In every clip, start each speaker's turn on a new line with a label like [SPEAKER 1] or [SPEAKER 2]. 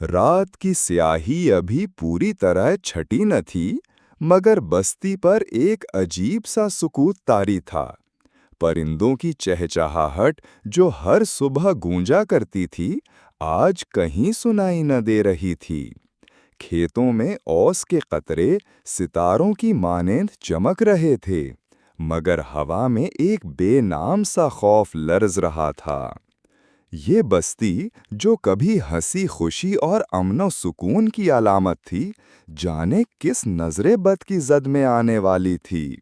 [SPEAKER 1] रात की स्याही अभी पूरी तरह छटी न थी, मगर बस्ती पर एक अजीब सा सुकूत तारी था। परिंदों की चहचहाहट जो हर सुबह गूंजा करती थी, आज कहीं सुनाई न दे रही थी। खेतों में ओस के कतरे सितारों की मानेंद चमक रहे थे, मगर हवा में एक बेनाम सा खौफ लर्ज रहा था। ये बस्ती, जो कभी हंसी खुशी और अमनो सुकून की अलामत थी, जाने किस नजरे बद की जद में आने वाली थी।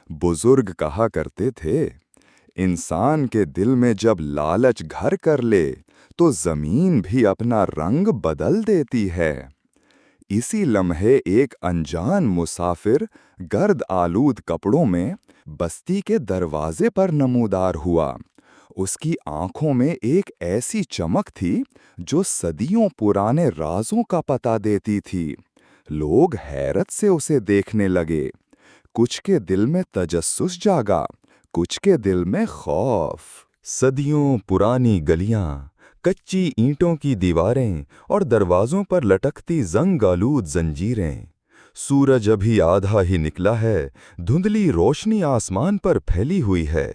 [SPEAKER 1] बुजुर्ग कहा करते थे, इंसान के दिल में जब लालच घर कर ले, तो जमीन भी अपना रंग बदल देती है। इसी लम्हे एक अनजान मुसाफिर गर्द आलूद कपड़ों में बस्ती के दरवाजे पर नमूदार हुआ। उसकी आंखों में एक ऐसी चमक थी जो सदियों पुराने राजों का पता देती थी। लोग हैरत से उसे देखने लगे। कुछ के दिल में तजस्सुस जागा, कुछ के दिल में खौफ।
[SPEAKER 2] सदियों पुरानी गलियां, कच्ची ईंटों की दीवारें और दरवाजों पर लटकती जंग आलूद जंजीरें। सूरज अभी आधा ही निकला है, धुंधली रोशनी आसमान पर फैली हुई है।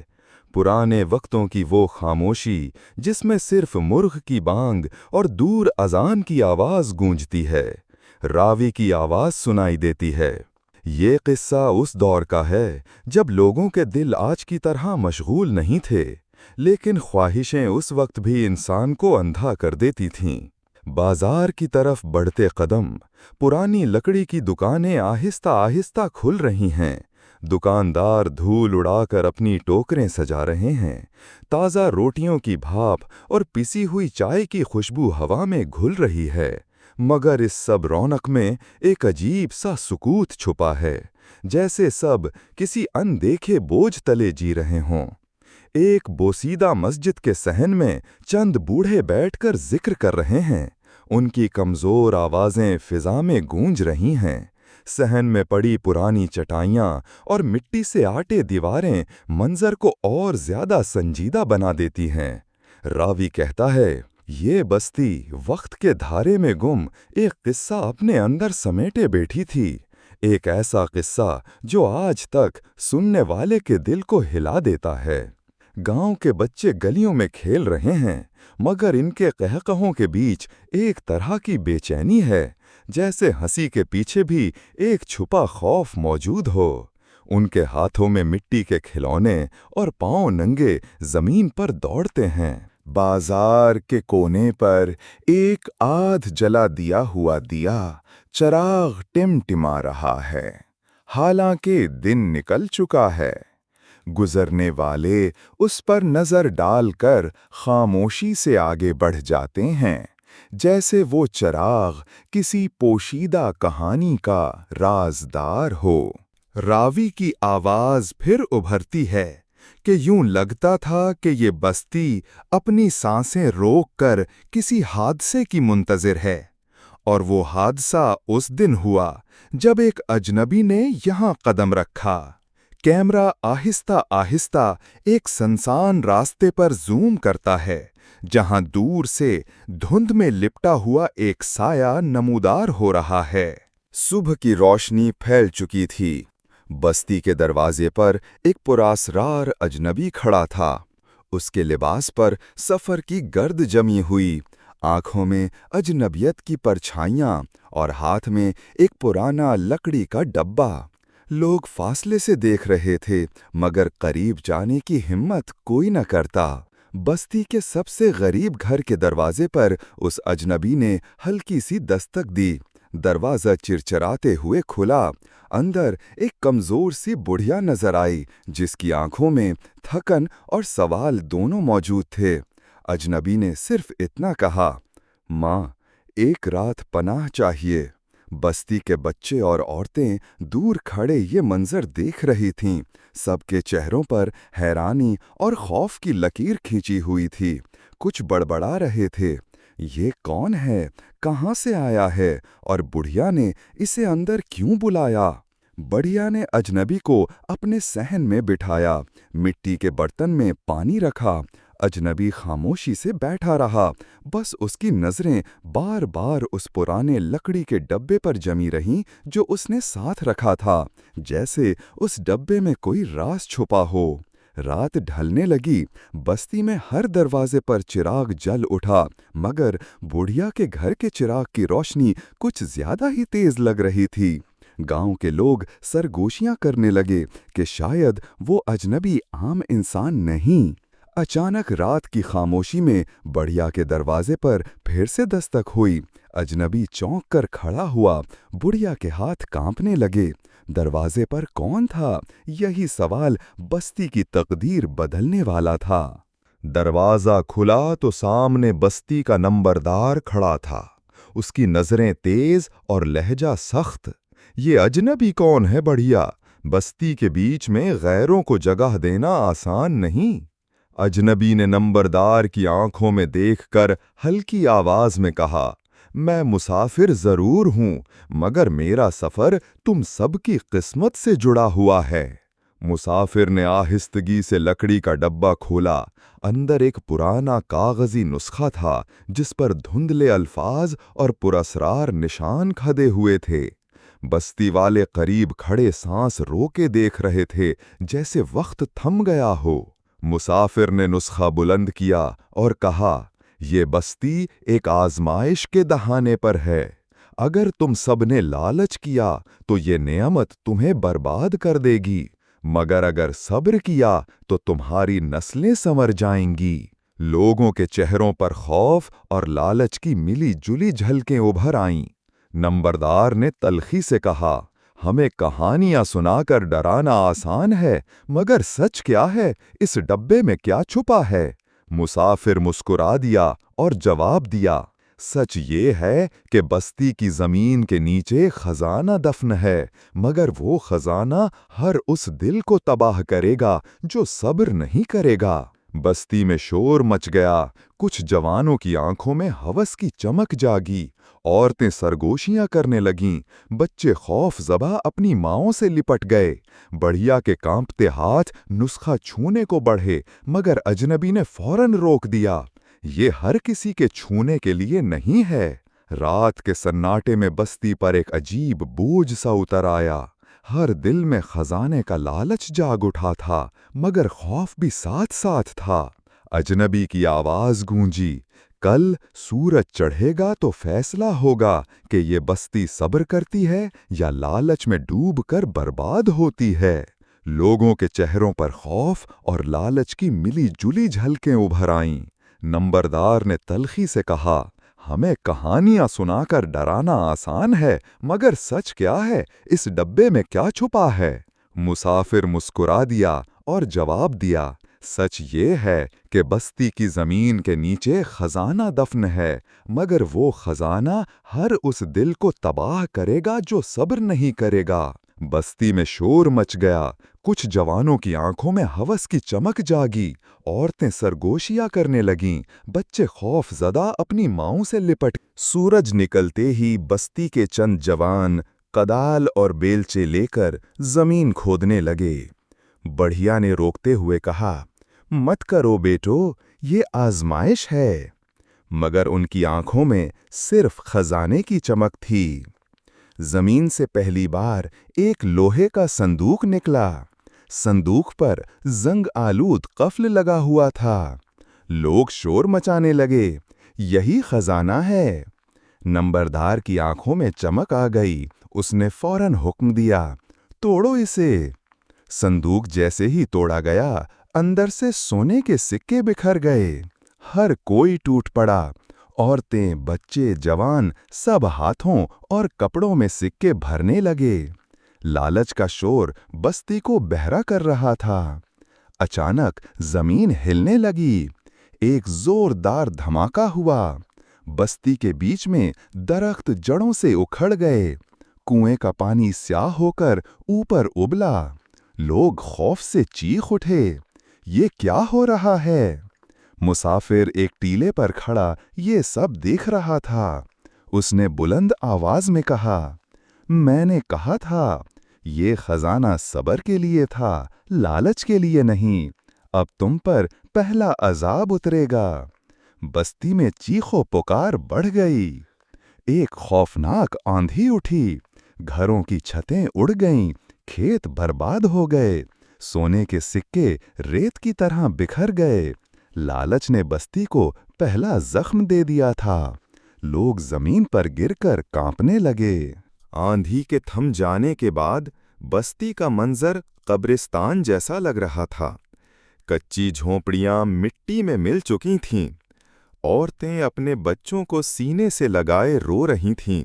[SPEAKER 2] पुराने वक्तों की वो खामोशी जिसमें सिर्फ मुर्ग की बांग और दूर अजान की आवाज गूंजती है, रावी की आवाज सुनाई देती है। ये किस्सा उस दौर का है जब लोगों के दिल आज की तरह मशगूल नहीं थे, लेकिन ख्वाहिशें उस वक्त भी इंसान को अंधा कर देती थीं। बाजार की तरफ बढ़ते कदम, पुरानी लकड़ी की दुकानें आहिस्ता आहिस्ता खुल रही हैं। दुकानदार धूल उड़ाकर अपनी टोकरें सजा रहे हैं। ताज़ा रोटियों की भाप और पिसी हुई चाय की खुशबू हवा में घुल रही है। मगर इस सब रौनक में एक अजीब सा सुकूत छुपा है, जैसे सब किसी अनदेखे बोझ तले जी रहे हों। एक बोसीदा मस्जिद के सहन में चंद बूढ़े बैठकर जिक्र कर रहे हैं। उनकी कमजोर आवाजें फिजा में गूंज रही हैं। सहन में पड़ी पुरानी चटाइयां और मिट्टी से आटे दीवारें मंजर को और ज्यादा संजीदा बना देती हैं। रावी कहता है, ये बस्ती वक्त के धारे में गुम एक किस्सा अपने अंदर समेटे बैठी थी। एक ऐसा किस्सा जो आज तक सुनने वाले के दिल को हिला देता है। गांव के बच्चे गलियों में खेल रहे हैं, मगर इनके कहकहों के बीच एक तरह की बेचैनी है, जैसे हंसी के पीछे भी एक छुपा खौफ मौजूद हो। उनके हाथों में मिट्टी के खिलौने और पांव नंगे जमीन पर दौड़ते हैं।
[SPEAKER 1] बाजार के कोने पर एक आध जला दिया हुआ दिया चराग टिमटिमा रहा है, हालांकि दिन निकल चुका है। गुजरने वाले उस पर नजर डालकर खामोशी से आगे बढ़ जाते हैं, जैसे वो चराग किसी पोशीदा कहानी का राजदार हो। रावी की आवाज फिर उभरती है कि यूं लगता था कि ये बस्ती अपनी सांसें रोककर किसी हादसे की मुंतजिर है। और वो हादसा उस दिन हुआ जब एक अजनबी ने यहाँ कदम रखा। कैमरा आहिस्ता आहिस्ता एक सुनसान रास्ते पर जूम करता है, जहां दूर से धुंध में लिपटा हुआ एक साया नमूदार हो रहा है। सुबह की रोशनी फैल चुकी थी। बस्ती के दरवाजे पर एक पुरासरार अजनबी खड़ा था। उसके लिबास पर सफर की गर्द जमी हुई, आंखों में अजनबियत की परछाइयां और हाथ में एक पुराना लकड़ी का डब्बा। लोग फासले से देख रहे थे, मगर करीब जाने की हिम्मत कोई न करता। बस्ती के सबसे गरीब घर के दरवाजे पर उस अजनबी ने हल्की सी दस्तक दी। दरवाजा चिरचिराते हुए खुला। अंदर एक कमजोर सी बुढ़िया नजर आई, जिसकी आंखों में थकन और सवाल दोनों मौजूद थे। अजनबी ने सिर्फ इतना कहा, माँ, एक रात पनाह चाहिए। बस्ती के बच्चे और औरतें दूर खड़े ये मंजर देख रही थीं। सबके चेहरों पर हैरानी और खौफ की लकीर खींची हुई थी। कुछ बड़बड़ा रहे थे, ये कौन है, कहाँ से आया है, और बुढ़िया ने इसे अंदर क्यों बुलाया। बढ़िया ने अजनबी को अपने सहन में बिठाया, मिट्टी के बर्तन में पानी रखा।
[SPEAKER 2] اجنبی خاموشی سے بیٹھا رہا، بس اس کی نظریں بار بار اس پرانے لکڑی کے ڈبے پر جمی رہیں جو اس نے ساتھ رکھا تھا، جیسے اس ڈبے میں کوئی راز چھپا ہو۔ رات ڈھلنے لگی، بستی میں ہر دروازے پر چراغ جل اٹھا، مگر بڑھیا کے گھر کے چراغ کی روشنی کچھ زیادہ ہی تیز لگ رہی تھی۔ گاؤں کے لوگ سرگوشیاں کرنے لگے کہ شاید وہ اجنبی عام انسان نہیں۔ اچانک رات کی خاموشی میں بڑھیا کے دروازے پر پھر سے دستک ہوئی۔ اجنبی چونک کر کھڑا ہوا، بڑھیا کے ہاتھ کانپنے لگے۔ دروازے پر کون تھا؟ یہی سوال بستی کی تقدیر بدلنے والا تھا۔
[SPEAKER 1] دروازہ کھلا تو سامنے بستی کا نمبردار کھڑا تھا۔ اس کی نظریں تیز اور لہجہ سخت۔ یہ اجنبی کون ہے بڑھیا؟ بستی کے بیچ میں غیروں کو جگہ دینا آسان نہیں۔ اجنبی نے نمبردار کی آنکھوں میں دیکھ کر ہلکی آواز میں کہا، میں مسافر ضرور ہوں، مگر میرا سفر تم سب کی قسمت سے جڑا ہوا ہے۔ مسافر نے آہستگی سے لکڑی کا ڈبہ کھولا۔ اندر ایک پرانا کاغذی نسخہ تھا جس پر دھندلے الفاظ اور پراسرار نشان کھدے ہوئے تھے۔ بستی والے قریب کھڑے سانس روکے دیکھ رہے تھے، جیسے وقت تھم گیا ہو۔ مسافر نے نسخہ بلند کیا اور کہا، یہ بستی ایک آزمائش کے دہانے پر ہے۔ اگر تم سب نے لالچ کیا تو یہ نعمت تمہیں برباد کر دے گی، مگر اگر صبر کیا تو تمہاری نسلیں سنور جائیں گی۔ لوگوں کے چہروں پر خوف اور لالچ کی ملی جلی جھلکیں ابھر آئیں۔ نمبردار نے تلخی سے کہا، ہمیں کہانیاں سنا کر ڈرانا آسان ہے، مگر سچ کیا ہے؟ اس ڈبے میں کیا چھپا ہے؟ مسافر مسکرا دیا اور جواب دیا، سچ یہ ہے کہ بستی کی زمین کے نیچے خزانہ دفن ہے، مگر وہ خزانہ ہر اس دل کو تباہ کرے گا جو صبر نہیں کرے گا۔ بستی میں شور مچ گیا۔ کچھ جوانوں کی آنکھوں میں ہوس کی چمک جاگی۔ عورتیں سرگوشیاں کرنے لگیں۔ بچے خوف زدہ اپنی ماؤں سے لپٹ گئے۔ بڑھیا کے کانپتے ہاتھ نسخہ چھونے کو بڑھے، مگر اجنبی نے فوراً روک دیا۔ یہ ہر کسی کے چھونے کے لیے نہیں ہے۔ رات کے سناٹے میں بستی پر ایک عجیب بوجھ سا اتر آیا۔ ہر دل میں خزانے کا لالچ جاگ اٹھا تھا، مگر خوف بھی ساتھ ساتھ تھا۔ اجنبی کی آواز گونجی، کل سورج چڑھے گا تو فیصلہ ہوگا کہ یہ بستی صبر کرتی ہے یا لالچ میں ڈوب کر برباد ہوتی ہے۔ لوگوں کے چہروں پر خوف اور لالچ کی ملی جلی جھلکیں ابھر آئیں۔ نمبردار نے تلخی سے کہا، ہمیں کہانیاں سنا کر ڈرانا آسان ہے، مگر سچ کیا ہے؟ اس ڈبے میں کیا چھپا ہے؟ مسافر مسکرا دیا اور جواب دیا، سچ یہ ہے کہ بستی کی زمین کے نیچے خزانہ دفن ہے، مگر وہ خزانہ ہر اس دل کو تباہ کرے گا جو صبر نہیں کرے گا۔ بستی میں شور مچ گیا۔ کچھ جوانوں کی آنکھوں میں ہوس کی چمک جاگی۔ عورتیں سرگوشیاں کرنے لگیں۔ بچے خوف زدہ اپنی ماؤں سے لپٹ۔ سورج نکلتے ہی بستی کے چند جوان کدال اور بیلچے لے کر زمین کھودنے لگے۔ بڑھیا نے روکتے ہوئے کہا، مت کرو بیٹو، یہ آزمائش ہے۔ مگر ان کی آنکھوں میں صرف خزانے کی چمک تھی۔ زمین سے پہلی بار ایک لوہے کا صندوق نکلا۔ صندوق پر زنگ آلود قفل لگا ہوا تھا۔ لوگ شور مچانے لگے، یہی خزانہ ہے۔ نمبردار کی آنکھوں میں چمک آ گئی۔ اس نے فوراً حکم دیا، توڑو اسے۔ صندوق جیسے ہی توڑا گیا، اندر سے سونے کے سکے بکھر گئے۔ ہر کوئی ٹوٹ پڑا۔ عورتیں، بچے، جوان سب ہاتھوں اور کپڑوں میں سکے بھرنے لگے۔ لالچ کا شور بستی کو بہرا کر رہا تھا۔ اچانک زمین ہلنے لگی۔ ایک زوردار دھماکہ ہوا۔ بستی کے بیچ میں درخت جڑوں سے اکھڑ گئے۔ کنویں کا پانی سیاہ ہو کر اوپر ابلا۔ لوگ خوف سے چیخ اٹھے، یہ کیا ہو رہا ہے؟ مسافر ایک ٹیلے پر کھڑا یہ سب دیکھ رہا تھا۔ اس نے بلند آواز میں کہا، میں نے کہا تھا، یہ خزانہ صبر کے لیے تھا، لالچ کے لیے نہیں۔ अब तुम पर पहला अजाब उतरेगा। बस्ती में चीखो पुकार बढ़ गई। एक खौफनाक आंधी उठी, घरों की छतें उड़ गईं, खेत बर्बाद हो गए, सोने के सिक्के रेत की तरह बिखर गए। लालच ने बस्ती को पहला जख्म दे दिया था। लोग जमीन पर गिरकर कांपने लगे। आंधी के थम जाने के बाद बस्ती का मंजर कब्रिस्तान जैसा लग रहा था। कच्ची झोंपड़ियां मिट्टी में मिल चुकी थीं। औरतें अपने बच्चों को सीने से लगाए रो रही थीं।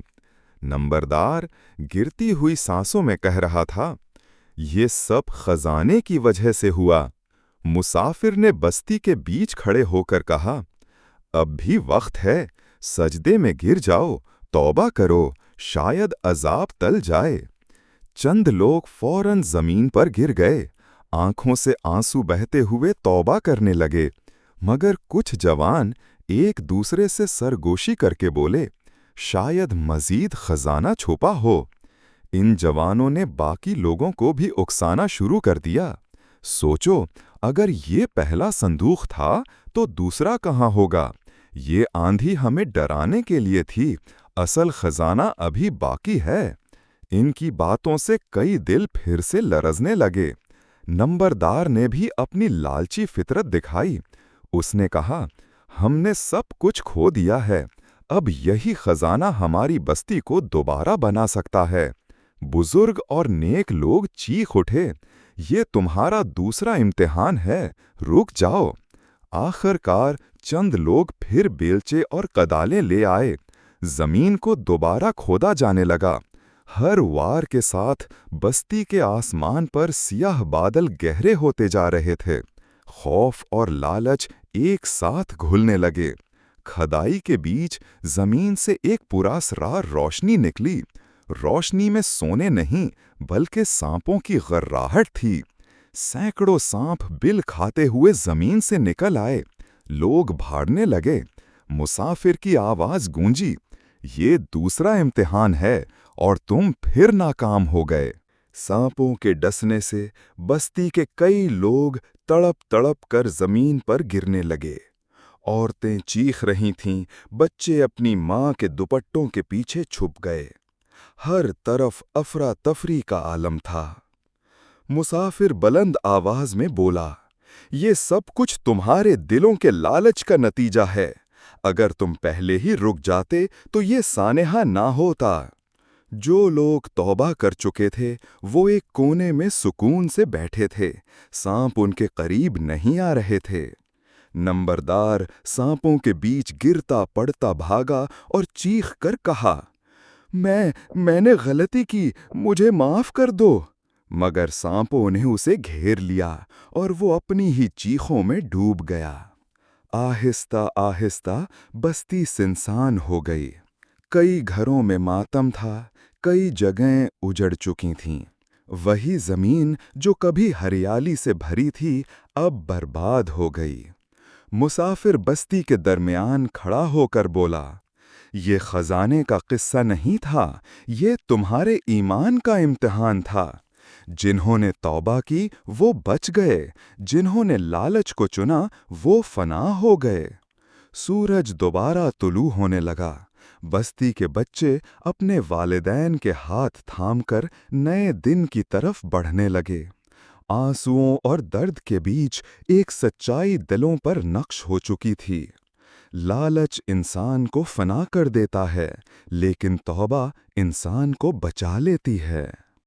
[SPEAKER 1] नंबरदार गिरती हुई सांसों में कह रहा था, ये सब खजाने की वजह से हुआ। मुसाफिर ने बस्ती के बीच खड़े होकर कहा, अब भी वक्त है, सजदे में गिर जाओ, तौबा करो, शायद अजाब टल जाए। चंद लोग फौरन जमीन पर गिर गए, आंखों से आंसू बहते हुए तौबा करने लगे। मगर कुछ जवान एक दूसरे से सरगोशी करके बोले, शायद मजीद खजाना छुपा हो। इन जवानों ने बाकी लोगों को भी उकसाना शुरू कर दिया। सोचो, अगर ये पहला संदूक था तो दूसरा कहाँ होगा? ये आंधी हमें डराने के लिए थी, असल खजाना अभी बाकी है। इनकी बातों से कई दिल फिर से लरजने लगे। नंबरदार ने भी अपनी लालची फितरत दिखाई। उसने कहा, हमने सब कुछ खो दिया है, अब यही खजाना हमारी बस्ती को दोबारा बना सकता है। बुजुर्ग और नेक लोग चीख उठे, ये तुम्हारा दूसरा इम्तिहान है, रुक जाओ। आखिरकार चंद लोग फिर बेलचे और कदालें ले आए। जमीन को दोबारा खोदा जाने लगा। हर वार के साथ बस्ती के आसमान पर सियाह बादल गहरे होते जा रहे थे। खौफ और लालच एक साथ घुलने लगे। खदाई के बीच जमीन से एक पुरासरार रोशनी निकली। रोशनी में सोने नहीं बल्कि सांपों की गर्राहट थी। सैकड़ों सांप बिल खाते हुए जमीन से निकल आए। लोग भाड़ने लगे। मुसाफिर की आवाज गूंजी, ये दूसरा इम्तिहान है और तुम फिर नाकाम हो गए। सांपों के डसने से बस्ती के कई लोग तड़प तड़प कर जमीन पर गिरने लगे। औरतें चीख रही थीं, बच्चे अपनी माँ के दुपट्टों के पीछे छुप गए। हर तरफ अफरा तफरी का आलम था। मुसाफिर बुलंद आवाज में बोला, ये सब कुछ तुम्हारे दिलों के लालच का नतीजा है। अगर तुम पहले ही रुक जाते तो ये सानेहा ना होता। जो लोग तौबा कर चुके थे वो एक कोने में सुकून से बैठे थे। सांप उनके करीब नहीं आ रहे थे। नंबरदार सांपों के बीच गिरता पड़ता भागा और चीख कर कहा, मैंने गलती की, मुझे माफ कर दो। मगर सांपों ने उसे घेर लिया और वो अपनी ही चीखों में डूब गया। आहिस्ता आहिस्ता बस्ती सुनसान हो गई। कई घरों में मातम था, कई जगहें उजड़ चुकी थीं। वही जमीन जो कभी हरियाली से भरी थी अब बर्बाद हो गई। मुसाफिर बस्ती के दरमियान खड़ा होकर बोला, ये खजाने का किस्सा नहीं था, ये तुम्हारे ईमान का इम्तिहान था। जिन्होंने तौबा की वो बच गए, जिन्होंने लालच को चुना वो फना हो गए। सूरज दोबारा तुलू होने लगा। बस्ती के बच्चे अपने वालिदैन के हाथ थामकर नए दिन की तरफ बढ़ने लगे। आंसुओं और दर्द के बीच एक सच्चाई दिलों पर नक्श हो चुकी थी। लालच इंसान को फना कर देता है, लेकिन तौबा इंसान को बचा लेती है।